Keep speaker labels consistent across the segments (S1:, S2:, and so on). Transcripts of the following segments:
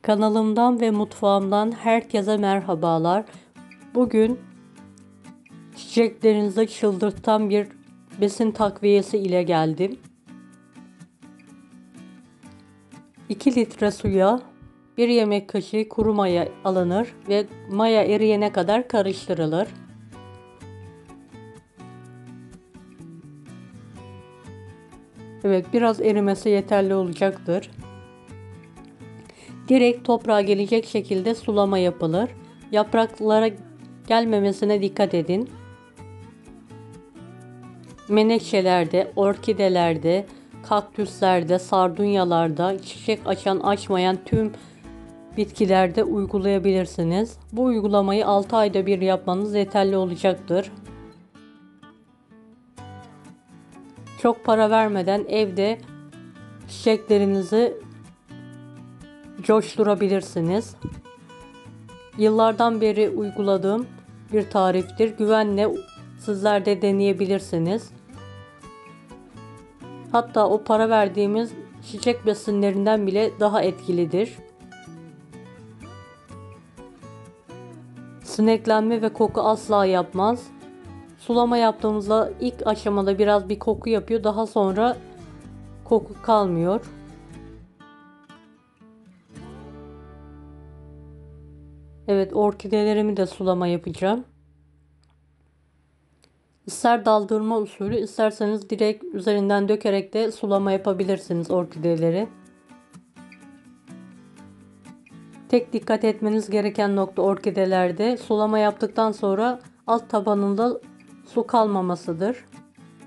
S1: Kanalımdan ve mutfağımdan herkese merhabalar. Bugün çiçeklerinizi çıldırtan bir besin takviyesi ile geldim. 2 litre suya 1 yemek kaşığı kuru maya alınır ve maya eriyene kadar karıştırılır. Evet, biraz erimesi yeterli olacaktır. Direkt toprağa gelecek şekilde sulama yapılır. Yapraklara gelmemesine dikkat edin. Menekşelerde, orkidelerde, kaktüslerde, sardunyalarda, çiçek açan açmayan tüm bitkilerde uygulayabilirsiniz. Bu uygulamayı 6 ayda bir yapmanız yeterli olacaktır. Çok para vermeden evde çiçeklerinizi coşturabilirsiniz. Yıllardan beri uyguladığım bir tariftir. Güvenle sizler de deneyebilirsiniz. Hatta o para verdiğimiz çiçek besinlerinden bile daha etkilidir. Sineklenme ve koku asla yapmaz. Sulama yaptığımızda ilk aşamada biraz bir koku yapıyor. Daha sonra koku kalmıyor. Evet, orkidelerimi de sulama yapacağım. İster daldırma usulü, isterseniz direkt üzerinden dökerek de sulama yapabilirsiniz orkideleri. Tek dikkat etmeniz gereken nokta orkidelerde sulama yaptıktan sonra alt tabanında su kalmamasıdır.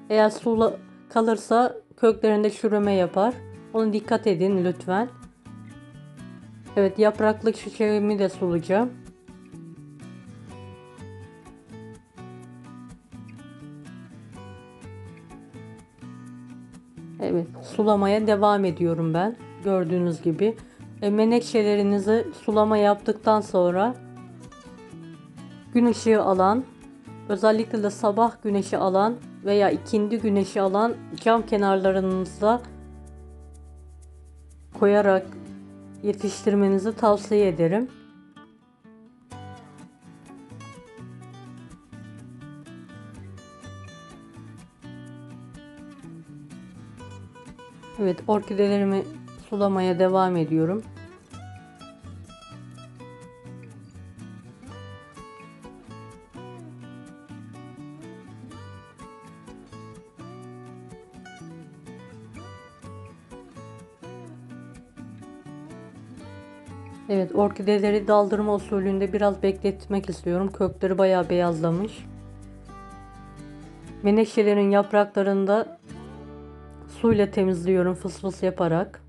S1: Eğer su kalırsa köklerinde çürüme yapar. Ona dikkat edin lütfen. Evet, yapraklık çiçeğimi de sulayacağım. Evet, sulamaya devam ediyorum ben. Gördüğünüz gibi. Menekşelerinizi sulama yaptıktan sonra gün ışığı alan, özellikle de sabah güneşi alan veya ikindi güneşi alan cam kenarlarınıza koyarak yetiştirmenizi tavsiye ederim. Evet, orkidelerimi sulamaya devam ediyorum. Evet, orkideleri daldırma usulünde biraz bekletmek istiyorum. Kökleri bayağı beyazlamış. Menekşelerin yapraklarını da suyla temizliyorum fıs fıs yaparak.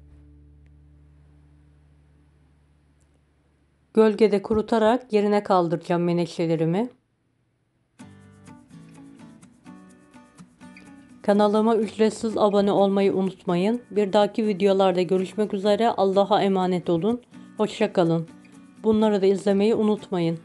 S1: Gölgede kurutarak yerine kaldıracağım menekşelerimi. Kanalıma ücretsiz abone olmayı unutmayın. Bir dahaki videolarda görüşmek üzere. Allah'a emanet olun. Hoşça kalın. Bunları da izlemeyi unutmayın.